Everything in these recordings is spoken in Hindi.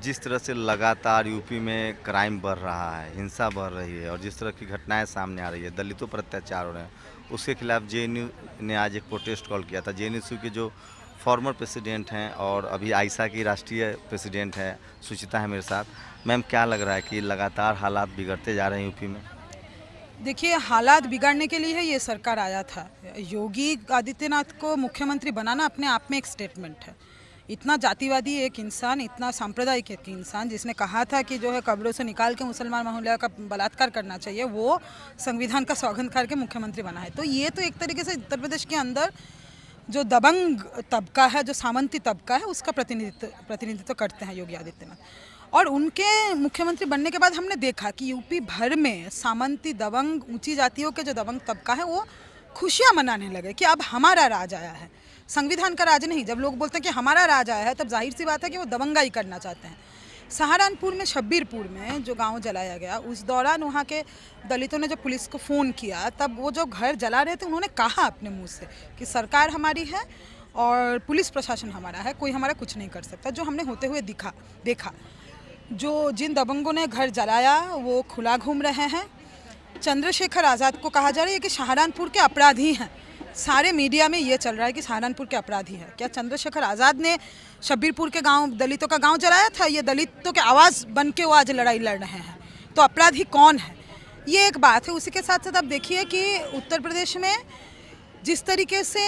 जिस तरह से लगातार यूपी में क्राइम बढ़ रहा है, हिंसा बढ़ रही है और जिस तरह की घटनाएं सामने आ रही है, दलितों पर अत्याचार हो रहे हैं, उसके खिलाफ जेएनयू ने आज एक प्रोटेस्ट कॉल किया था। जेएनयू के जो फॉर्मर प्रेसिडेंट हैं और अभी आइसा की राष्ट्रीय प्रेसिडेंट है, सुचिता है मेरे साथ। मैम, क्या लग रहा है कि लगातार हालात बिगड़ते जा रहे हैं यूपी में? देखिए, हालात बिगाड़ने के लिए ये सरकार आया था। योगी आदित्यनाथ को मुख्यमंत्री बनाना अपने आप में एक स्टेटमेंट है। इतना जातिवादी एक इंसान, इतना सांप्रदायिक एक इंसान, जिसने कहा था कि जो है कब्रों से निकाल के मुसलमान महिला का बलात्कार करना चाहिए, वो संविधान का स्वागत करके मुख्यमंत्री बना है। तो ये तो एक तरीके से उत्तर प्रदेश के अंदर जो दबंग तबका है, जो सामंती तबका है, उसका प्रतिनिधित्व करते हैं योगी आदित्यनाथ। और उनके मुख्यमंत्री बनने के बाद हमने देखा कि यूपी भर में सामंती, दबंग, ऊंची जातियों के जो दबंग तबका है वो खुशियां मनाने लगे कि अब हमारा राज आया है, संविधान का राज नहीं। जब लोग बोलते हैं कि हमारा राज आया है, तब जाहिर सी बात है कि वो दबंगाई करना चाहते हैं। सहारनपुर में, शब्बीरपुर में जो गांव जलाया गया, उस दौरान वहाँ के दलितों ने जब पुलिस को फ़ोन किया, तब वो जो घर जला रहे थे, उन्होंने कहा अपने मुंह से कि सरकार हमारी है और पुलिस प्रशासन हमारा है, कोई हमारा कुछ नहीं कर सकता। जो हमने होते हुए देखा, जो जिन दबंगों ने घर जलाया वो खुला घूम रहे हैं। चंद्रशेखर आज़ाद को कहा जा रहा है कि सहारनपुर के अपराधी हैं। सारे मीडिया में ये चल रहा है कि सहारनपुर के अपराधी हैं। क्या चंद्रशेखर आज़ाद ने शब्बीरपुर के गांव, दलितों का गांव जलाया था? ये दलितों के आवाज़ बन के वो आज लड़ाई लड़ रहे हैं। तो अपराधी कौन है, ये एक बात है। उसी के साथ साथ आप देखिए कि उत्तर प्रदेश में जिस तरीके से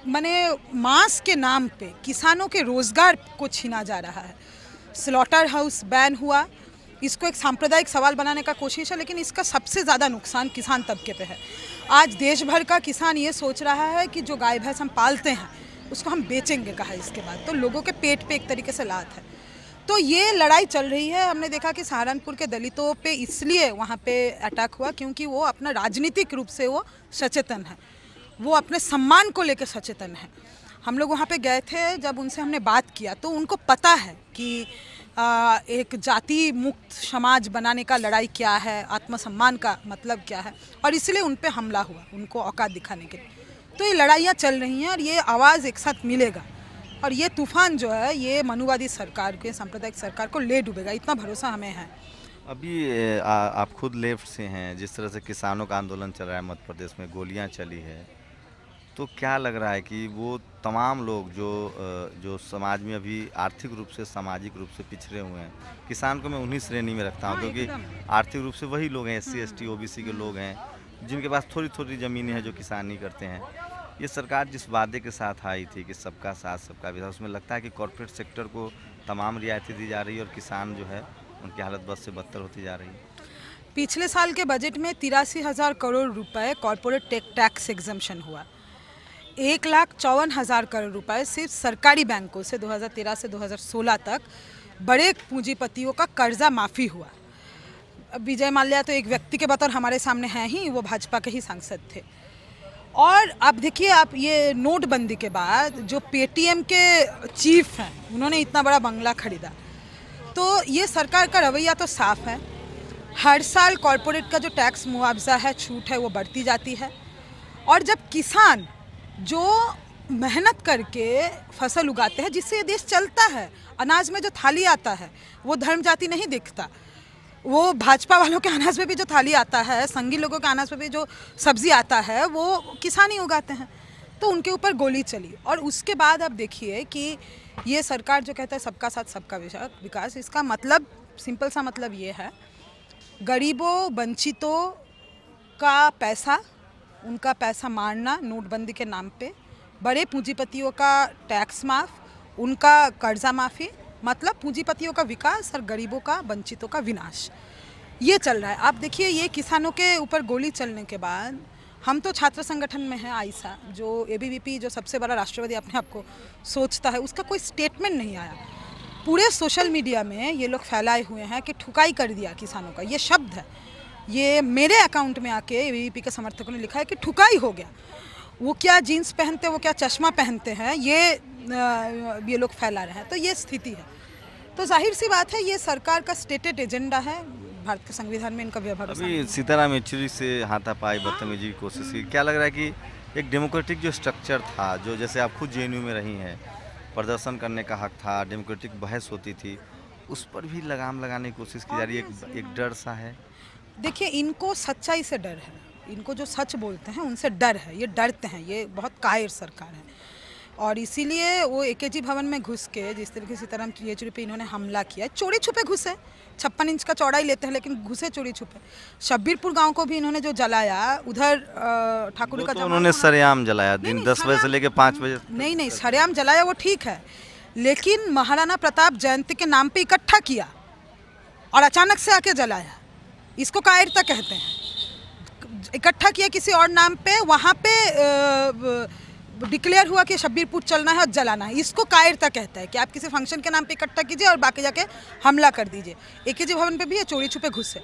माने मांस के नाम पे किसानों के रोज़गार को छीना जा रहा है। स्लॉटर हाउस बैन हुआ, इसको एक सांप्रदायिक सवाल बनाने का कोशिश है, लेकिन इसका सबसे ज़्यादा नुकसान किसान तबके पे है। आज देश भर का किसान ये सोच रहा है कि जो गाय भैंस हम पालते हैं उसको हम बेचेंगे कहा इसके बाद, तो लोगों के पेट पे एक तरीके से लात है। तो ये लड़ाई चल रही है। हमने देखा कि सहारनपुर के दलितों पे इसलिए वहाँ पे अटैक हुआ क्योंकि वो अपना राजनीतिक रूप से वो सचेतन है, वो अपने सम्मान को लेकर सचेतन है। हम लोग वहाँ पे गए थे, जब उनसे हमने बात किया तो उनको पता है कि एक जाति मुक्त समाज बनाने का लड़ाई क्या है, आत्मसम्मान का मतलब क्या है, और इसलिए उन पे हमला हुआ, उनको औकात दिखाने के लिए। तो ये लड़ाइयाँ चल रही हैं और ये आवाज़ एक साथ मिलेगा और ये तूफान जो है ये मनुवादी सरकार के, सांप्रदायिक सरकार को ले डूबेगा, इतना भरोसा हमें है। अभी आप खुद लेफ्ट से हैं, जिस तरह से किसानों का आंदोलन चल रहा है मध्य प्रदेश में, गोलियां चली है, तो क्या लग रहा है कि वो तमाम लोग जो समाज में अभी आर्थिक रूप से, सामाजिक रूप से पिछड़े हुए हैं, किसान को मैं उन्हीं श्रेणी में रखता हूँ क्योंकि आर्थिक रूप से वही लोग हैं, SC ST OBC के लोग हैं जिनके पास थोड़ी थोड़ी ज़मीनें हैं, जो किसानी करते हैं। ये सरकार जिस वादे के साथ आई थी कि सबका साथ सबका विकास, उसमें लगता है कि कॉर्पोरेट सेक्टर को तमाम रियायतें दी जा रही है और किसान जो है उनकी हालत बद से बदतर होती जा रही है। पिछले साल के बजट में 83,000 करोड़ रुपए कॉर्पोरेट टैक्स एग्जम्पशन हुआ। 1,54,000 करोड़ रुपए सिर्फ सरकारी बैंकों से 2013 से 2016 तक बड़े पूंजीपतियों का कर्जा माफ़ी हुआ। विजय माल्या तो एक व्यक्ति के बतौर हमारे सामने हैं ही, वो भाजपा के ही सांसद थे। और अब देखिए, आप ये नोटबंदी के बाद जो पेटीएम के चीफ हैं, उन्होंने इतना बड़ा बंगला खरीदा। तो ये सरकार का रवैया तो साफ है। हर साल कॉरपोरेट का जो टैक्स मुआवजा है, छूट है, वो बढ़ती जाती है। और जब किसान जो मेहनत करके फसल उगाते हैं, जिससे ये देश चलता है, अनाज में जो थाली आता है वो धर्म जाति नहीं देखता। वो भाजपा वालों के अनाज में भी जो थाली आता है, संगी लोगों के अनाज में भी जो सब्जी आता है, वो किसान ही उगाते हैं। तो उनके ऊपर गोली चली। और उसके बाद आप देखिए कि ये सरकार जो कहता है सबका साथ सबका विकास, इसका मतलब सिंपल सा मतलब ये है, गरीबों, वंचितों का पैसा, उनका पैसा मारना नोटबंदी के नाम पे, बड़े पूंजीपतियों का टैक्स माफ़, उनका कर्जा माफ़ी, मतलब पूंजीपतियों का विकास और गरीबों का, वंचितों का विनाश, ये चल रहा है। आप देखिए, ये किसानों के ऊपर गोली चलने के बाद, हम तो छात्र संगठन में हैं आइसा, जो ABVP जो सबसे बड़ा राष्ट्रवादी अपने आप को सोचता है, उसका कोई स्टेटमेंट नहीं आया। पूरे सोशल मीडिया में ये लोग फैलाए हुए हैं कि ठुकाई कर दिया किसानों का, ये शब्द है। ये मेरे अकाउंट में आके ABVP के समर्थकों ने लिखा है कि ठुकाई हो गया। वो क्या जीन्स पहनते हैं, वो क्या चश्मा पहनते हैं, ये लोग फैला रहे हैं। तो ये स्थिति है। तो जाहिर सी बात है, ये सरकार का स्टेटेड एजेंडा है। भारत के संविधान में इनका भरोसा। अभी सीताराम येचुरी से हाथापाई, बदतमीजी की कोशिश की। क्या लग रहा है कि एक डेमोक्रेटिक जो स्ट्रक्चर था, जो जैसे आप खुद JNU में रही हैं, प्रदर्शन करने का हक था, डेमोक्रेटिक बहस होती थी, उस पर भी लगाम लगाने की कोशिश की जा रही है, एक डर सा है। देखिए, इनको सच्चाई से डर है, इनको जो सच बोलते हैं उनसे डर है, ये डरते हैं, ये बहुत कायर सरकार है। और इसीलिए वो एकेजी भवन में घुस के जिस तरीके से सीताराम येचुरी पे इन्होंने हमला किया, चोरी छुपे घुसे, 56 इंच का चौड़ाई लेते हैं लेकिन घुसे चोरी छुपे। शब्बीरपुर गांव को भी इन्होंने जो जलाया, उधर ठाकुर का तो उन्होंने सरेआम जलाया, दिन 10 बजे से लेकर 5 बजे। नहीं, सरेआम जलाया वो ठीक है, लेकिन महाराणा प्रताप जयंती के नाम पे इकट्ठा किया और अचानक से आके जलाया, इसको कायरता कहते हैं। इकट्ठा किया किसी और नाम पे, वहाँ पे डिक्लेयर हुआ कि शब्बीरपुर चलना है और जलाना है, इसको कायरता कहता है कि आप किसी फंक्शन के नाम पे इकट्ठा कीजिए और बाकी जाके हमला कर दीजिए। एकेजी भवन पे भी ये चोरी छुपे घुसे।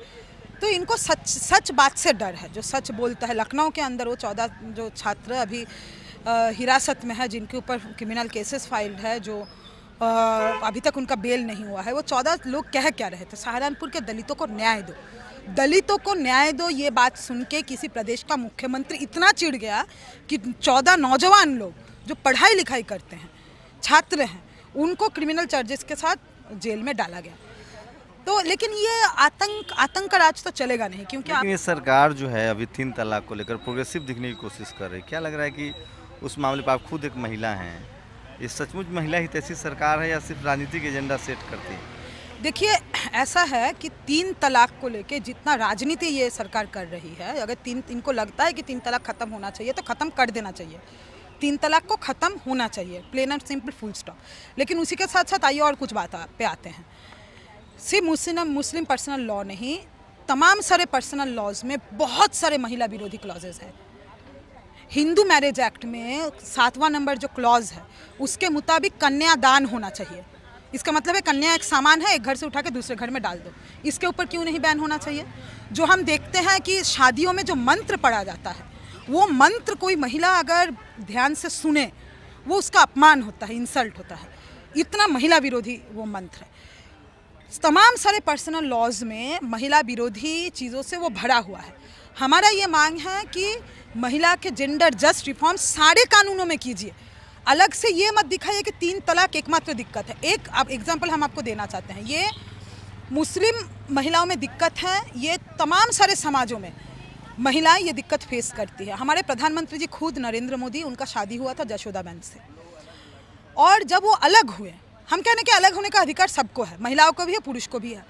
तो इनको सच बात से डर है, जो सच बोलता है। लखनऊ के अंदर वो 14 जो छात्र अभी हिरासत में है, जिनके ऊपर क्रिमिनल केसेस फाइल्ड है, जो अभी तक उनका बेल नहीं हुआ है, वो 14 लोग कह क्या रहे थे, सहारनपुर के दलितों को न्याय दो, दलितों को न्याय दो। ये बात सुन के किसी प्रदेश का मुख्यमंत्री इतना चिढ़ गया कि 14 नौजवान लोग जो पढ़ाई लिखाई करते हैं, छात्र हैं, उनको क्रिमिनल चार्जेस के साथ जेल में डाला गया। तो लेकिन ये आतंक का राज तो चलेगा नहीं, क्योंकि लेकिन ये सरकार जो है अभी 3 तलाक को लेकर प्रोग्रेसिव दिखने की कोशिश कर रही है। क्या लग रहा है कि उस मामले पर, आप खुद एक महिला हैं, ये सचमुच महिला हितैषी सरकार है या सिर्फ राजनीतिक एजेंडा सेट करती है? देखिए, ऐसा है कि 3 तलाक को लेके जितना राजनीति ये सरकार कर रही है, अगर इनको लगता है कि 3 तलाक खत्म होना चाहिए तो खत्म कर देना चाहिए। 3 तलाक को ख़त्म होना चाहिए, plain and simple, full stop. लेकिन उसी के साथ साथ आइए और कुछ बात पे आते हैं। सिर्फ मुस्लिम पर्सनल लॉ नहीं, तमाम सारे पर्सनल लॉज में बहुत सारे महिला विरोधी क्लॉजेज हैं। हिंदू मैरिज एक्ट में 7वां नंबर जो क्लॉज है, उसके मुताबिक कन्यादान होना चाहिए। इसका मतलब है कन्या एक सामान है, एक घर से उठा के दूसरे घर में डाल दो। इसके ऊपर क्यों नहीं बैन होना चाहिए? जो हम देखते हैं कि शादियों में जो मंत्र पढ़ा जाता है, वो मंत्र कोई महिला अगर ध्यान से सुने, वो उसका अपमान होता है, इंसल्ट होता है। इतना महिला विरोधी वो मंत्र है। तमाम सारे पर्सनल लॉज में महिला विरोधी चीज़ों से वो भरा हुआ है। हमारा ये मांग है कि महिला के जेंडर जस्ट रिफॉर्म सारे कानूनों में कीजिए। अलग से ये मत दिखाइए कि 3 तलाक एकमात्र दिक्कत है। एक अब एग्जाम्पल हम आपको देना चाहते हैं, ये मुस्लिम महिलाओं में दिक्कत है, ये तमाम सारे समाजों में महिलाएं ये दिक्कत फेस करती है। हमारे प्रधानमंत्री जी खुद नरेंद्र मोदी, उनका शादी हुआ था जशोदाबेन से, और जब वो अलग हुए, हम कहने के अलग होने का अधिकार सबको है, महिलाओं को भी है, पुरुष को भी है।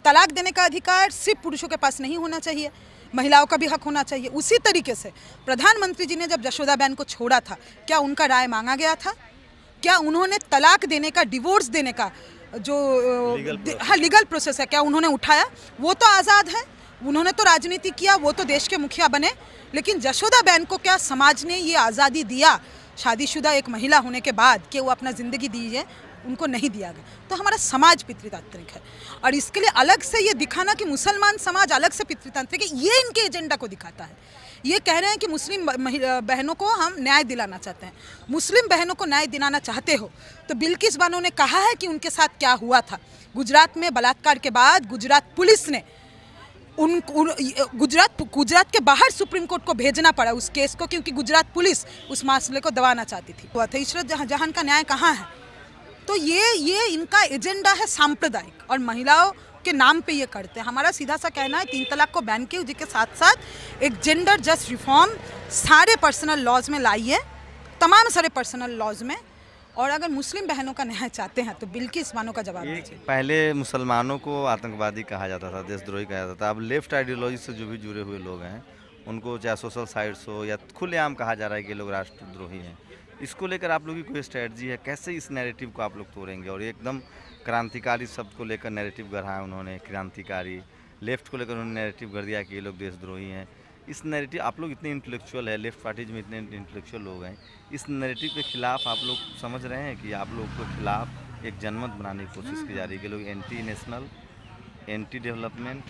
तलाक देने का अधिकार सिर्फ पुरुषों के पास नहीं होना चाहिए, महिलाओं का भी हक होना चाहिए। उसी तरीके से प्रधानमंत्री जी ने जब जशोदाबेन को छोड़ा था, क्या उनका राय मांगा गया था? क्या उन्होंने तलाक देने का, डिवोर्स देने का जो लीगल प्रोसेस है, क्या उन्होंने उठाया? वो तो आज़ाद है, उन्होंने तो राजनीति किया, वो तो देश के मुखिया बने। लेकिन जशोदाबेन को क्या समाज ने ये आज़ादी दिया, शादीशुदा एक महिला होने के बाद, कि वो अपना ज़िंदगी दीजिए? उनको नहीं दिया गया। तो हमारा समाज पितृतांत्रिक है, और इसके लिए अलग से ये दिखाना कि मुसलमान समाज अलग से पितृतांत्रिक है, ये इनके एजेंडा को दिखाता है। ये कह रहे हैं कि मुस्लिम बहनों को हम न्याय दिलाना चाहते हैं। मुस्लिम बहनों को न्याय दिलाना चाहते हो तो बिल्किस बानो ने कहा है कि उनके साथ क्या हुआ था। गुजरात में बलात्कार के बाद गुजरात पुलिस ने गुजरात के बाहर सुप्रीम कोर्ट को भेजना पड़ा उस केस को, क्योंकि गुजरात पुलिस उस मसले को दबाना चाहती थी। इशरत जहां का न्याय कहाँ है? तो ये इनका एजेंडा है सांप्रदायिक, और महिलाओं के नाम पे ये करते हैं। हमारा सीधा सा कहना है 3 तलाक को बैन किए, जिसके साथ साथ एक जेंडर जस्ट रिफॉर्म सारे पर्सनल लॉज में लाइए, तमाम सारे पर्सनल लॉज में। और अगर मुस्लिम बहनों का न्याय चाहते हैं तो बिल्किस बानो का जवाब दीजिए। पहले मुसलमानों को आतंकवादी कहा जाता था, देशद्रोही कहा जाता था। अब लेफ्ट आइडियोलॉजी से जो भी जुड़े हुए लोग हैं, उनको चाहे सोशल साइट्स हो या खुलेआम कहा जा रहा है कि लोग राष्ट्रद्रोही हैं। इसको लेकर आप लोगों की कोई स्ट्रेटजी है? कैसे इस नैरेटिव को आप लोग तोड़ेंगे? और एकदम क्रांतिकारी शब्द को लेकर नैरेटिव गढ़ा है उन्होंने, क्रांतिकारी। लेफ्ट को लेकर उन्होंने नैरेटिव गढ़ दिया कि ये लोग देशद्रोही हैं। इस नैरेटिव, आप लोग इतने इंटेलेक्चुअल है, लेफ्ट पार्टीज में इतने इंटेलेक्चुअल लोग हैं, इस नैरेटिव के खिलाफ आप लोग समझ रहे हैं कि आप लोग के खिलाफ एक जनमत बनाने की कोशिश की जा रही है कि लोग एंटी नेशनल, एंटी डेवलपमेंट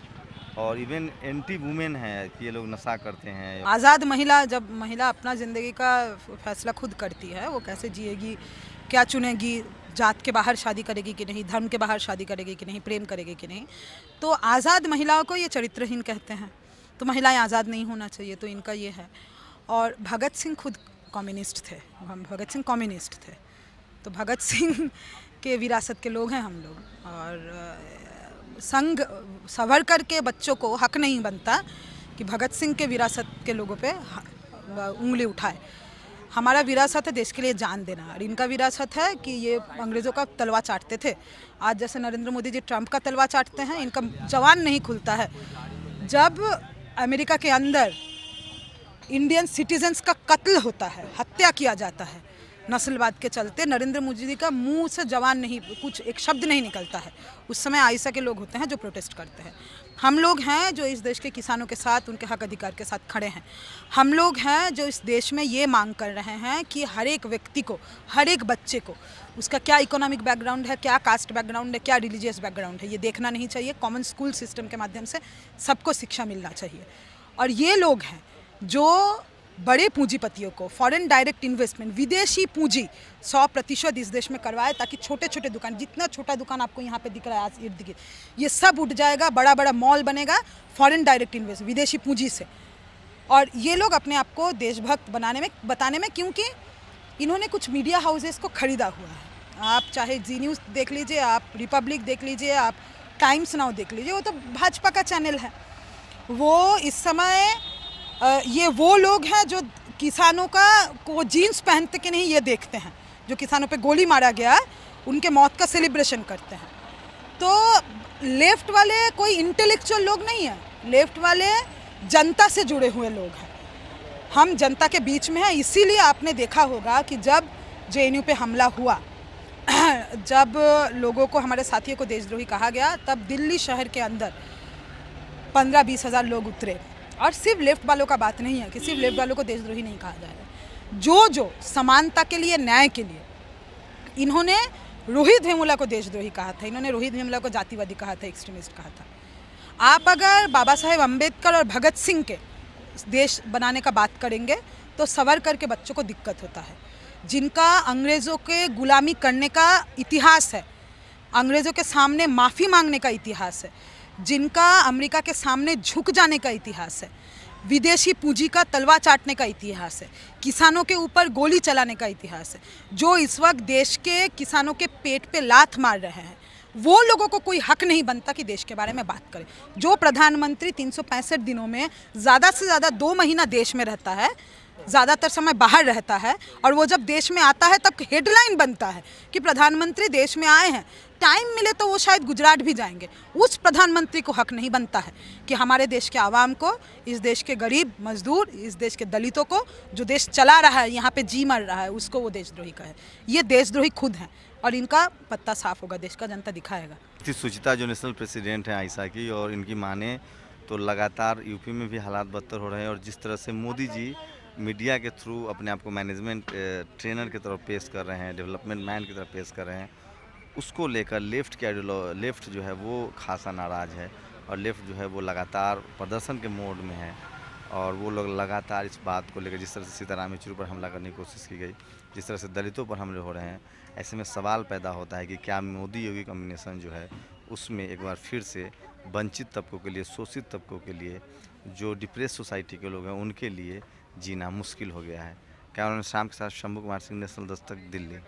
और इवन एंटी वुमेन है, कि ये लोग नशा करते हैं। आज़ाद महिला, जब महिला अपना ज़िंदगी का फैसला खुद करती है, वो कैसे जिएगी, क्या चुनेगी, जात के बाहर शादी करेगी कि नहीं, धर्म के बाहर शादी करेगी कि नहीं, प्रेम करेगी कि नहीं, तो आज़ाद महिलाओं को ये चरित्रहीन कहते हैं। तो महिलाएं आज़ाद नहीं होना चाहिए, तो इनका ये है। और भगत सिंह खुद कम्युनिस्ट थे, भगत सिंह कम्युनिस्ट थे, तो भगत सिंह के विरासत के लोग हैं हम लोग, और संघ सावरकर के बच्चों को हक नहीं बनता कि भगत सिंह के विरासत के लोगों पे उंगली उठाए। हमारा विरासत है देश के लिए जान देना, और इनका विरासत है कि ये अंग्रेज़ों का तलवा चाटते थे। आज जैसे नरेंद्र मोदी जी ट्रंप का तलवा चाटते हैं, इनका जवान नहीं खुलता है। जब अमेरिका के अंदर इंडियन सिटीजन्स का कत्ल होता है, हत्या किया जाता है नस्लवाद के चलते, नरेंद्र मोदी जी का मुंह से जवान नहीं, कुछ एक शब्द नहीं निकलता है। उस समय आइसा के लोग होते हैं जो प्रोटेस्ट करते हैं। हम लोग हैं जो इस देश के किसानों के साथ, उनके हक अधिकार के साथ खड़े हैं। हम लोग हैं जो इस देश में ये मांग कर रहे हैं कि हर एक व्यक्ति को, हर एक बच्चे को, उसका क्या इकोनॉमिक बैकग्राउंड है, क्या कास्ट बैकग्राउंड है, क्या रिलीजियस बैकग्राउंड है, ये देखना नहीं चाहिए। कॉमन स्कूल सिस्टम के माध्यम से सबको शिक्षा मिलना चाहिए। और ये लोग हैं जो बड़े पूंजीपतियों को फॉरेन डायरेक्ट इन्वेस्टमेंट, विदेशी पूंजी 100% इस देश में करवाए, ताकि छोटे छोटे दुकान, जितना छोटा दुकान आपको यहाँ पे दिख रहा है आज इर्द गिर्द, ये सब उठ जाएगा, बड़ा बड़ा मॉल बनेगा फॉरेन डायरेक्ट इन्वेस्ट, विदेशी पूंजी से। और ये लोग अपने आप को देशभक्त बताने में, क्योंकि इन्होंने कुछ मीडिया हाउसेस को खरीदा हुआ है। आप चाहे जी न्यूज़ देख लीजिए, आप रिपब्लिक देख लीजिए, आप टाइम्स नाउ देख लीजिए, वो तो भाजपा का चैनल है। वो इस समय ये वो लोग हैं जो किसानों को जीन्स पहनते कि नहीं ये देखते हैं, जो किसानों पे गोली मारा गया उनके मौत का सेलिब्रेशन करते हैं। तो लेफ्ट वाले कोई इंटेलेक्चुअल लोग नहीं हैं, लेफ्ट वाले जनता से जुड़े हुए लोग हैं। हम जनता के बीच में हैं। इसीलिए आपने देखा होगा कि जब जेएनयू पे हमला हुआ, जब लोगों को, हमारे साथियों को देशद्रोही कहा गया, तब दिल्ली शहर के अंदर 15-20 हज़ार लोग उतरे। और सिर्फ लेफ्ट वालों का बात नहीं है कि सिर्फ लेफ्ट वालों को देशद्रोही नहीं कहा जाएगा। जो समानता के लिए, न्याय के लिए, इन्होंने रोहित वेमुला को देशद्रोही कहा था, इन्होंने रोहित वेमुला को जातिवादी कहा था, एक्सट्रीमिस्ट कहा था। आप अगर बाबा साहेब अम्बेडकर और भगत सिंह के देश बनाने का बात करेंगे तो सावरकर के बच्चों को दिक्कत होता है, जिनका अंग्रेज़ों के गुलामी करने का इतिहास है, अंग्रेज़ों के सामने माफ़ी मांगने का इतिहास है, जिनका अमेरिका के सामने झुक जाने का इतिहास है, विदेशी पूंजी का तलवा चाटने का इतिहास है, किसानों के ऊपर गोली चलाने का इतिहास है, जो इस वक्त देश के किसानों के पेट पे लात मार रहे हैं, वो लोगों को कोई हक नहीं बनता कि देश के बारे में बात करें। जो प्रधानमंत्री 365 दिनों में ज़्यादा से ज़्यादा 2 महीना देश में रहता है, ज़्यादातर समय बाहर रहता है, और वो जब देश में आता है तब हेडलाइन बनता है कि प्रधानमंत्री देश में आए हैं, टाइम मिले तो वो शायद गुजरात भी जाएंगे। उस प्रधानमंत्री को हक नहीं बनता है कि हमारे देश के आवाम को, इस देश के गरीब मजदूर, इस देश के दलितों को, जो देश चला रहा है, यहाँ पे जी मर रहा है, उसको वो देशद्रोही कहे। ये देशद्रोही खुद हैं, और इनका पत्ता साफ होगा, देश का जनता दिखाएगा। सुचिता जो नेशनल प्रेसिडेंट हैं आइसा की, और इनकी माने तो लगातार यूपी में भी हालात बदतर हो रहे हैं, और जिस तरह से मोदी जी मीडिया के थ्रू अपने आप को मैनेजमेंट ट्रेनर की तरफ पेश कर रहे हैं, डेवलपमेंट मैन की तरफ पेश कर रहे हैं, उसको लेकर लेफ्ट जो है वो खासा नाराज़ है, और लेफ्ट जो है वो लगातार प्रदर्शन के मोड में है, और वो लोग लगातार इस बात को लेकर, जिस तरह से सीताराम येचुरी पर हमला करने की कोशिश की गई, जिस तरह से दलितों पर हमले हो रहे हैं, ऐसे में सवाल पैदा होता है कि क्या मोदी योगी कॉम्बिनेशन जो है उसमें एक बार फिर से वंचित तबकों के लिए, शोषित तबकों के लिए, जो डिप्रेस सोसाइटी के लोग हैं उनके लिए जीना मुश्किल हो गया है। कैमरामैन शाम के साथ शंभू कुमार सिंह, नेशनल दस्तक, दिल्ली।